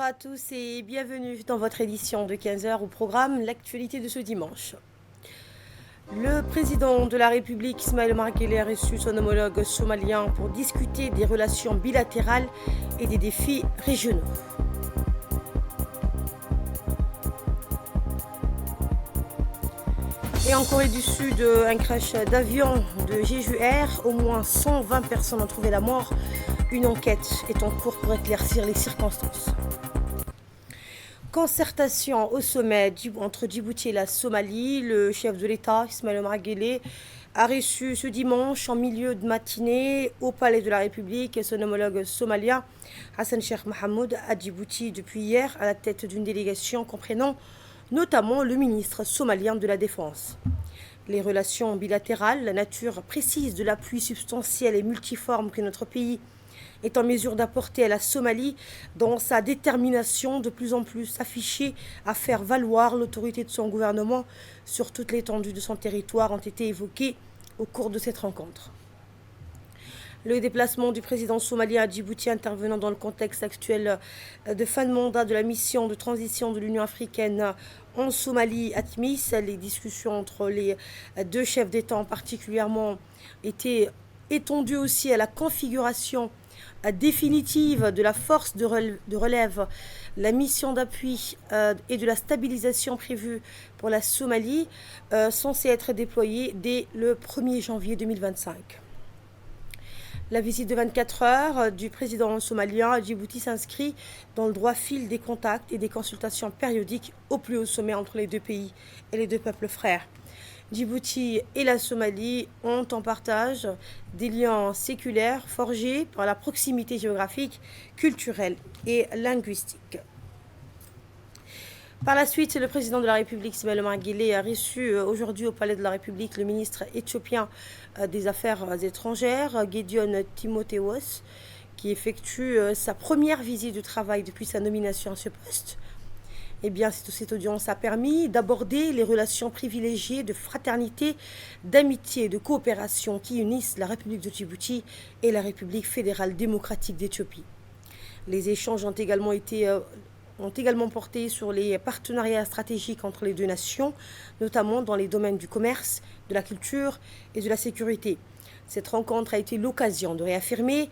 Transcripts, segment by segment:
Bonjour à tous et bienvenue dans votre édition de 15 heures au programme L'actualité de ce dimanche. Le président de la République, Ismaël Omar Guelleh, a reçu son homologue somalien pour discuter des relations bilatérales et des défis régionaux. Et en Corée du Sud, un crash d'avion de Jeju Air, au moins 120 personnes ont trouvé la mort. Une enquête est en cours pour éclaircir les circonstances. Concertation au sommet entre Djibouti et la Somalie. Le chef de l'État, Ismaël Omar Guelleh, a reçu ce dimanche en milieu de matinée au Palais de la République son homologue somalien, Hassan Sheikh Mohamud, à Djibouti depuis hier à la tête d'une délégation comprenant notamment le ministre somalien de la Défense. Les relations bilatérales, la nature précise de l'appui substantiel et multiforme que notre pays est en mesure d'apporter à la Somalie dans sa détermination de plus en plus affichée à faire valoir l'autorité de son gouvernement sur toute l'étendue de son territoire ont été évoquées au cours de cette rencontre. Le déplacement du président somalien à Djibouti intervenant dans le contexte actuel de fin de mandat de la mission de transition de l'Union africaine en Somalie, ATMIS, les discussions entre les deux chefs d'État ont particulièrement été étendues aussi à la configuration définitive de la force de relève, la mission d'appui et de la stabilisation prévue pour la Somalie, censée être déployée dès le 1er janvier 2025. La visite de 24 heures du président somalien à Djibouti s'inscrit dans le droit fil des contacts et des consultations périodiques au plus haut sommet entre les deux pays et les deux peuples frères. Djibouti et la Somalie ont en partage des liens séculaires forgés par la proximité géographique, culturelle et linguistique. Par la suite, le président de la République, Ismaël Omar Guelleh, a reçu aujourd'hui au Palais de la République le ministre éthiopien des Affaires étrangères, Gideon Timotheos, qui effectue sa première visite de travail depuis sa nomination à ce poste. Eh bien, cette audience a permis d'aborder les relations privilégiées de fraternité, d'amitié et de coopération qui unissent la République de Djibouti et la République fédérale démocratique d'Éthiopie. Les échanges ont également porté sur les partenariats stratégiques entre les deux nations, notamment dans les domaines du commerce, de la culture et de la sécurité. Cette rencontre a été l'occasion de réaffirmer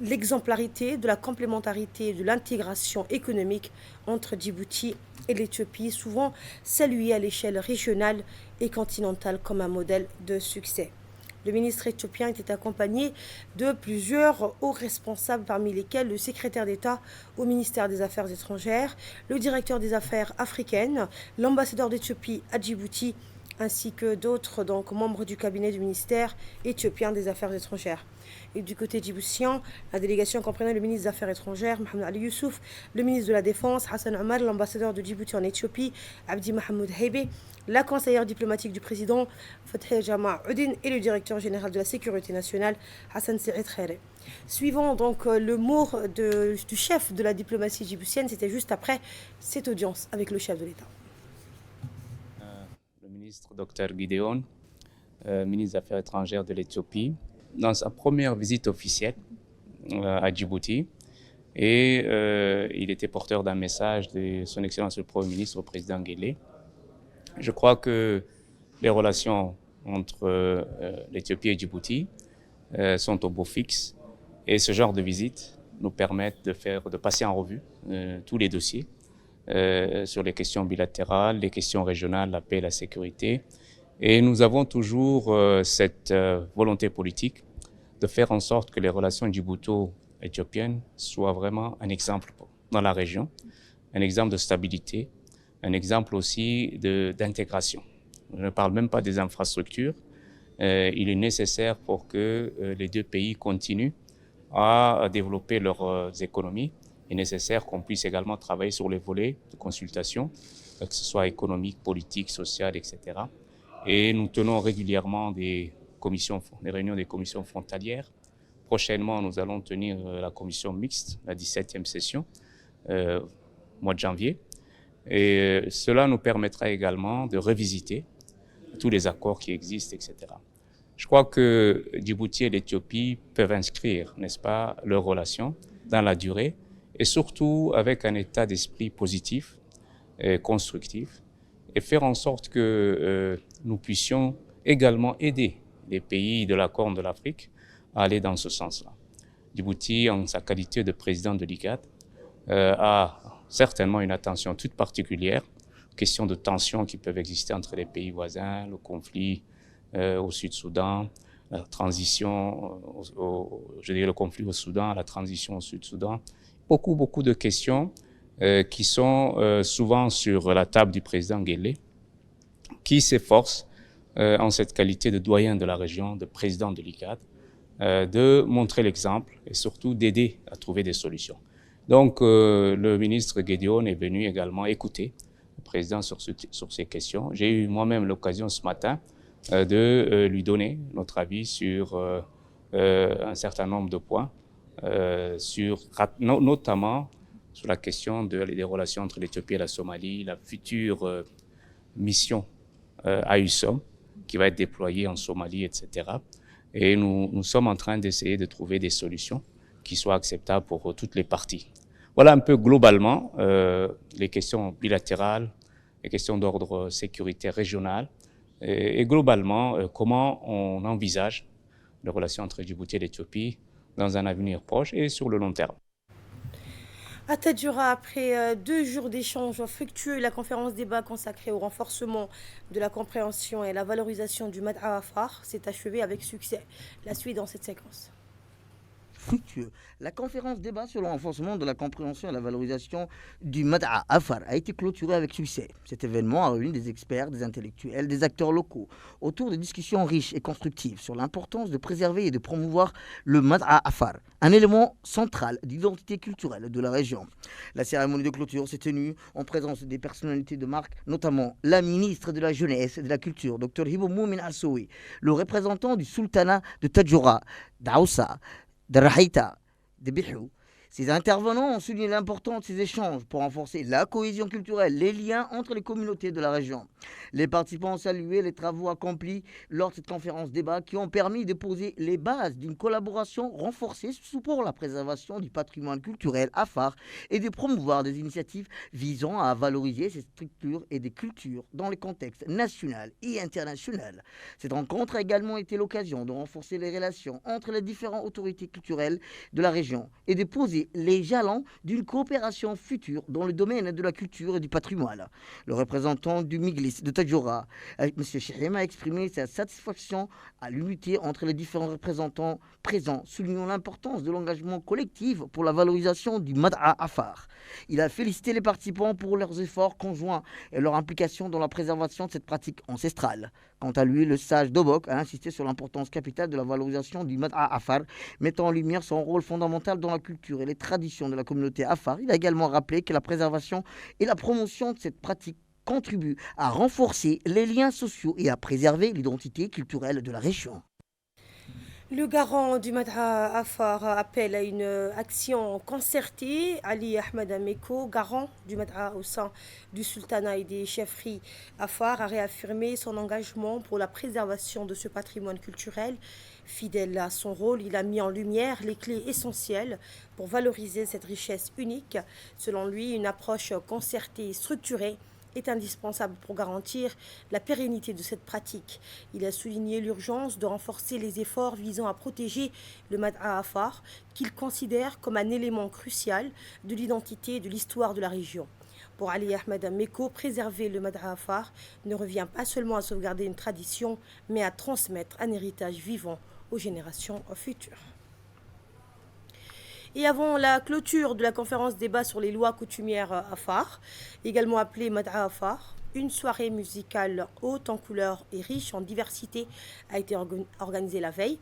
l'exemplarité de la complémentarité et de l'intégration économique entre Djibouti et l'Éthiopie, souvent saluée à l'échelle régionale et continentale comme un modèle de succès. Le ministre éthiopien était accompagné de plusieurs hauts responsables, parmi lesquels le secrétaire d'État au ministère des Affaires étrangères, le directeur des Affaires africaines, l'ambassadeur d'Éthiopie à Djibouti, ainsi que d'autres membres du cabinet du ministère éthiopien des Affaires étrangères. Et du côté djiboutien, la délégation comprenait le ministre des Affaires étrangères, Mohamed Ali Youssouf, le ministre de la Défense, Hassan Omar, l'ambassadeur de Djibouti en Éthiopie, Abdi Mahmoud Heibe, la conseillère diplomatique du président, Fathi Jama Oudin, et le directeur général de la sécurité nationale, Hassan Saïd Khairé. Suivant donc le mot du chef de la diplomatie djiboutienne, c'était juste après cette audience avec le chef de l'État. Le ministre Dr Gideon, ministre des Affaires étrangères de l'Éthiopie, dans sa première visite officielle à Djibouti, et il était porteur d'un message de son Excellence le Premier ministre au président Guelleh. Je crois que les relations entre l'Éthiopie et Djibouti sont au beau fixe, et ce genre de visite nous permettent de passer en revue tous les dossiers sur les questions bilatérales, les questions régionales, la paix et la sécurité. Et nous avons toujours cette volonté politique de faire en sorte que les relations djibouto-éthiopiennes soient vraiment un exemple dans la région, un exemple de stabilité, un exemple aussi d'intégration. Je ne parle même pas des infrastructures. Il est nécessaire pour que les deux pays continuent à développer leurs économies. Il est nécessaire qu'on puisse également travailler sur les volets de consultation, que ce soit économique, politique, social, etc. Et nous tenons régulièrement des réunions des commissions frontalières. Prochainement, nous allons tenir la commission mixte, la 17e session, mois de janvier. Et cela nous permettra également de revisiter tous les accords qui existent, etc. Je crois que Djibouti et l'Éthiopie peuvent inscrire, n'est-ce pas, leurs relations dans la durée et surtout avec un état d'esprit positif et constructif, et faire en sorte que nous puissions également aider les pays de la Corne de l'Afrique à aller dans ce sens-là. Djibouti, en sa qualité de président de l'IGAD, a certainement une attention toute particulière aux questions de tensions qui peuvent exister entre les pays voisins, le conflit au Sud-Soudan, la transition, le conflit au Soudan, la transition au Sud-Soudan. Beaucoup de questions qui sont souvent sur la table du président Guelleh, qui s'efforce, en cette qualité de doyen de la région, de président de l'IGAD, de montrer l'exemple et surtout d'aider à trouver des solutions. Donc, le ministre Gédéon est venu également écouter le président sur ces questions. J'ai eu moi-même l'occasion ce matin de lui donner notre avis sur un certain nombre de points, notamment sur la question des relations entre l'Éthiopie et la Somalie, la future mission AUSOM qui va être déployée en Somalie, etc. Et nous sommes en train d'essayer de trouver des solutions qui soient acceptables pour toutes les parties. Voilà un peu globalement les questions bilatérales, les questions d'ordre sécuritaire régional et globalement comment on envisage les relations entre Djibouti et l'Éthiopie dans un avenir proche et sur le long terme. À Tadjoura, après 2 jours d'échanges fructueux, la conférence débat consacrée au renforcement de la compréhension et la valorisation du Mad'a Afar s'est achevée avec succès. La suite dans cette séquence. Fructueux. La conférence débat sur le renforcement de la compréhension et la valorisation du Mad'a Afar a été clôturée avec succès. Cet événement a réuni des experts, des intellectuels, des acteurs locaux autour de discussions riches et constructives sur l'importance de préserver et de promouvoir le Mad'a Afar, un élément central d'identité culturelle de la région. La cérémonie de clôture s'est tenue en présence des personnalités de marque, notamment la ministre de la Jeunesse et de la Culture, Dr Hibo Moumin Assoui, le représentant du sultanat de Tadjoura, d'Aoussa, de Rahaïta, de Bihou. Ces intervenants ont souligné l'importance de ces échanges pour renforcer la cohésion culturelle, les liens entre les communautés de la région. Les participants ont salué les travaux accomplis lors de cette conférence débat qui ont permis de poser les bases d'une collaboration renforcée pour la préservation du patrimoine culturel afar et de promouvoir des initiatives visant à valoriser ces structures et des cultures dans les contextes national et international. Cette rencontre a également été l'occasion de renforcer les relations entre les différentes autorités culturelles de la région et de poser les jalons d'une coopération future dans le domaine de la culture et du patrimoine. Le représentant du Miglis de Tadjoura, M. Chihim, a exprimé sa satisfaction à l'unité entre les différents représentants présents, soulignant l'importance de l'engagement collectif pour la valorisation du Mad'a Afar. Il a félicité les participants pour leurs efforts conjoints et leur implication dans la préservation de cette pratique ancestrale. Quant à lui, le sage Dobok a insisté sur l'importance capitale de la valorisation du Mad'a Afar, mettant en lumière son rôle fondamental dans la culture et les traditions de la communauté afar. Il a également rappelé que la préservation et la promotion de cette pratique contribuent à renforcer les liens sociaux et à préserver l'identité culturelle de la région. Le garant du Mad'a Afar appelle à une action concertée. Ali Ahmed Ameko, garant du Mad'a au sein du sultanat et des chefferies Afar, a réaffirmé son engagement pour la préservation de ce patrimoine culturel. Fidèle à son rôle, il a mis en lumière les clés essentielles pour valoriser cette richesse unique. Selon lui, une approche concertée et structurée est indispensable pour garantir la pérennité de cette pratique. Il a souligné l'urgence de renforcer les efforts visant à protéger le Mad'a Afar, qu'il considère comme un élément crucial de l'identité et de l'histoire de la région. Pour Ali Ahmed Ameko, préserver le Mad'a Afar ne revient pas seulement à sauvegarder une tradition, mais à transmettre un héritage vivant aux générations futures. Et avant la clôture de la conférence débat sur les lois coutumières Afar, également appelée Mad'a Afar, une soirée musicale haute en couleurs et riche en diversité a été organisée la veille.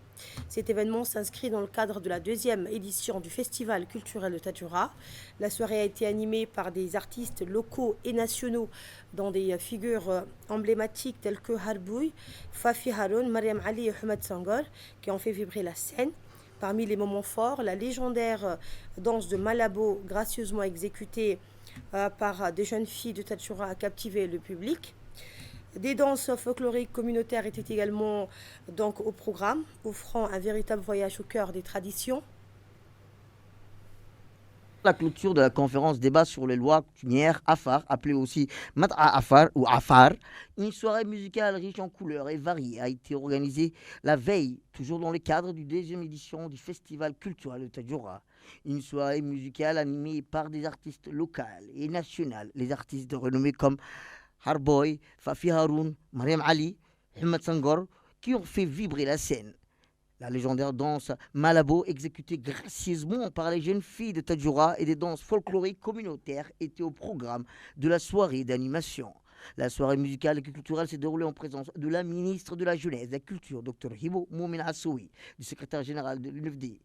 Cet événement s'inscrit dans le cadre de la 2e édition du Festival culturel de Tadjoura. La soirée a été animée par des artistes locaux et nationaux dont des figures emblématiques telles que Harbouy, Fafi Haroun, Mariam Ali et Ahmed Sangor qui ont fait vibrer la scène. Parmi les moments forts, la légendaire danse de Malabo, gracieusement exécutée par des jeunes filles de Tadjoura, a captivé le public. Des danses folkloriques communautaires étaient également donc au programme, offrant un véritable voyage au cœur des traditions. La clôture de la conférence débat sur les lois coutumières Afar, appelée aussi Mat'a Afar ou Afar, une soirée musicale riche en couleurs et variée a été organisée la veille, toujours dans le cadre du deuxième édition du festival culturel de Tadjoura. Une soirée musicale animée par des artistes locaux et nationaux, les artistes de renommée comme Harboy, Fafi Haroun, Mariam Ali, Ahmed Sangor, qui ont fait vibrer la scène. La légendaire danse Malabo, exécutée gracieusement par les jeunes filles de Tadjoura, et des danses folkloriques communautaires étaient au programme de la soirée d'animation. La soirée musicale et culturelle s'est déroulée en présence de la ministre de la Jeunesse et de la Culture, Dr Hibo Moumin Assoui, du secrétaire général de l'UNFD,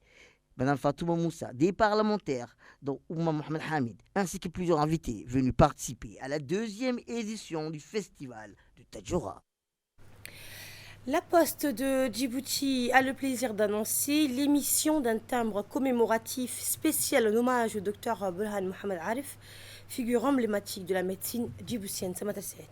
Mme Fatouma Moussa, des parlementaires, dont Oumma Mohamed Hamid, ainsi que plusieurs invités venus participer à la deuxième édition du festival de Tadjoura. La Poste de Djibouti a le plaisir d'annoncer l'émission d'un timbre commémoratif spécial en hommage au docteur Burhan Mohamed Arif, figure emblématique de la médecine djiboutienne. Samata Saïd.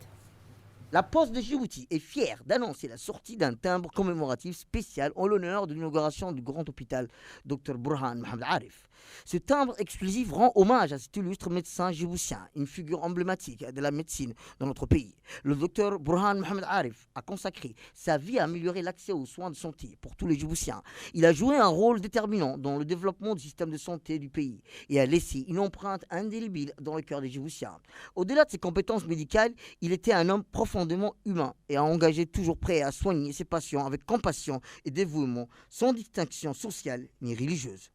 La Poste de Djibouti est fière d'annoncer la sortie d'un timbre commémoratif spécial en l'honneur de l'inauguration du grand hôpital Dr Burhan Mohamed Arif. Ce timbre exclusif rend hommage à cet illustre médecin djiboutien, une figure emblématique de la médecine dans notre pays. Le Dr Burhan Mohamed Arif a consacré sa vie à améliorer l'accès aux soins de santé pour tous les Djiboutiens. Il a joué un rôle déterminant dans le développement du système de santé du pays et a laissé une empreinte indélébile dans le cœur des Djiboutiens. Au-delà de ses compétences médicales, il était un homme profondément humain et a engagé toujours prêt à soigner ses patients avec compassion et dévouement, sans distinction sociale ni religieuse.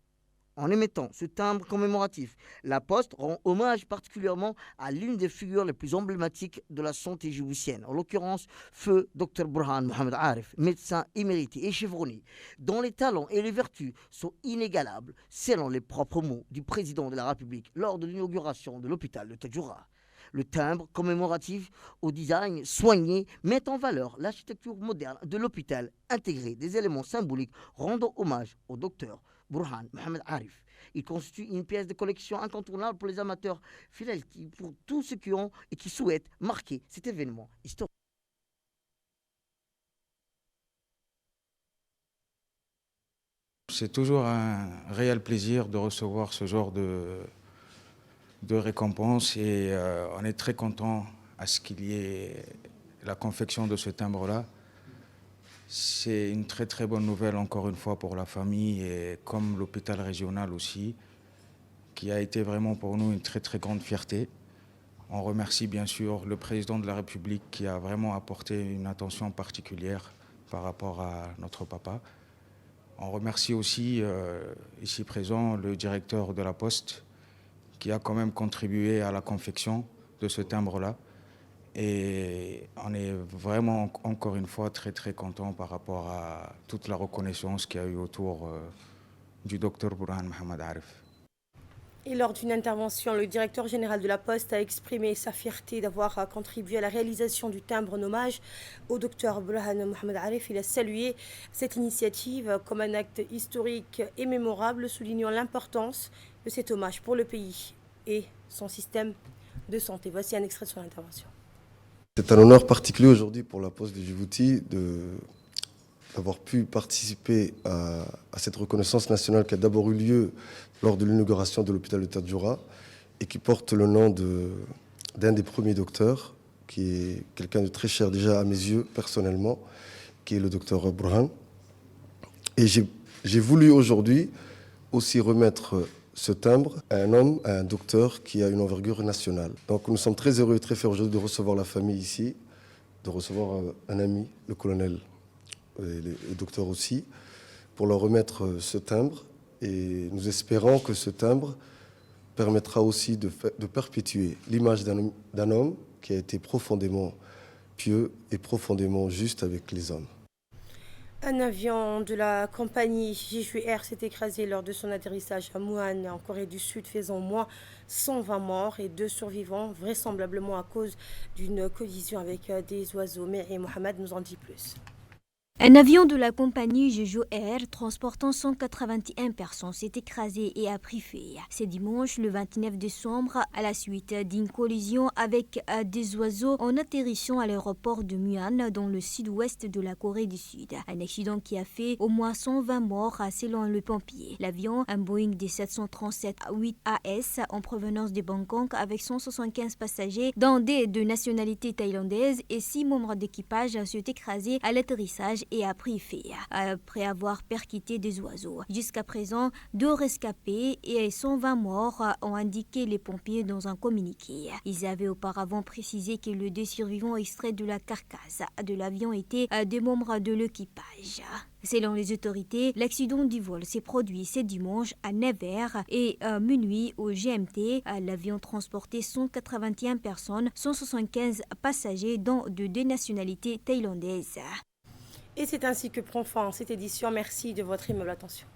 En émettant ce timbre commémoratif, la Poste rend hommage particulièrement à l'une des figures les plus emblématiques de la santé djiboutienne, en l'occurrence Feu Dr Burhan Mohamed Arif, médecin émérité et chevronné, dont les talents et les vertus sont inégalables, selon les propres mots du président de la République lors de l'inauguration de l'hôpital de Tadjoura. Le timbre commémoratif au design soigné met en valeur l'architecture moderne de l'hôpital, intégré des éléments symboliques rendant hommage au docteur Burhan Mohamed Arif. Il constitue une pièce de collection incontournable pour les amateurs fidèles, pour tous ceux qui ont et qui souhaitent marquer cet événement historique. C'est toujours un réel plaisir de recevoir ce genre de récompense et on est très content à ce qu'il y ait la confection de ce timbre-là. C'est une très très bonne nouvelle encore une fois pour la famille et comme l'hôpital régional aussi, qui a été vraiment pour nous une très très grande fierté. On remercie bien sûr le président de la République qui a vraiment apporté une attention particulière par rapport à notre papa. On remercie aussi ici présent le directeur de la Poste qui a quand même contribué à la confection de ce timbre-là. Et on est vraiment, encore une fois, très très content par rapport à toute la reconnaissance qu'il y a eu autour du docteur Burhan Mohamed Arif. Et lors d'une intervention, le directeur général de la Poste a exprimé sa fierté d'avoir contribué à la réalisation du timbre en hommage au docteur Burhan Mohamed Arif. Il a salué cette initiative comme un acte historique et mémorable, soulignant l'importance de cet hommage pour le pays et son système de santé. Voici un extrait de son intervention. C'est un honneur particulier aujourd'hui pour la Poste de Djibouti d'avoir pu participer à cette reconnaissance nationale qui a d'abord eu lieu lors de l'inauguration de l'hôpital de Tadjoura et qui porte le nom d'un des premiers docteurs, qui est quelqu'un de très cher déjà à mes yeux personnellement, qui est le docteur Burhan. Et j'ai voulu aujourd'hui aussi remettre ce timbre à un homme, à un docteur qui a une envergure nationale. Donc nous sommes très heureux et très fiers aujourd'hui de recevoir la famille ici, de recevoir un ami, le colonel et le docteur aussi, pour leur remettre ce timbre. Et nous espérons que ce timbre permettra aussi de perpétuer l'image d'un homme qui a été profondément pieux et profondément juste avec les hommes. Un avion de la compagnie Jeju Air s'est écrasé lors de son atterrissage à Muan, en Corée du Sud, faisant au moins 120 morts et 2 survivants, vraisemblablement à cause d'une collision avec des oiseaux. Mais Mohamed nous en dit plus. Un avion de la compagnie Jeju Air transportant 181 personnes s'est écrasé et a pris feu. C'est dimanche le 29 décembre à la suite d'une collision avec des oiseaux en atterrissant à l'aéroport de Muan dans le sud-ouest de la Corée du Sud. Un accident qui a fait au moins 120 morts selon le pompier. L'avion, un Boeing D737-8 AS en provenance de Bangkok avec 175 passagers dont des de nationalité thaïlandaise et 6 membres d'équipage s'est écrasé à l'atterrissage et a pris feu après avoir percuté des oiseaux. Jusqu'à présent, 2 rescapés et 120 morts ont indiqué les pompiers dans un communiqué. Ils avaient auparavant précisé que les 2 survivants extraits de la carcasse de l'avion étaient des membres de l'équipage. Selon les autorités, l'accident du vol s'est produit ce dimanche à 9h et minuit au GMT. L'avion transportait 181 personnes, 175 passagers dont de 2 nationalités thaïlandaises. Et c'est ainsi que prend fin cette édition. Merci de votre aimable attention.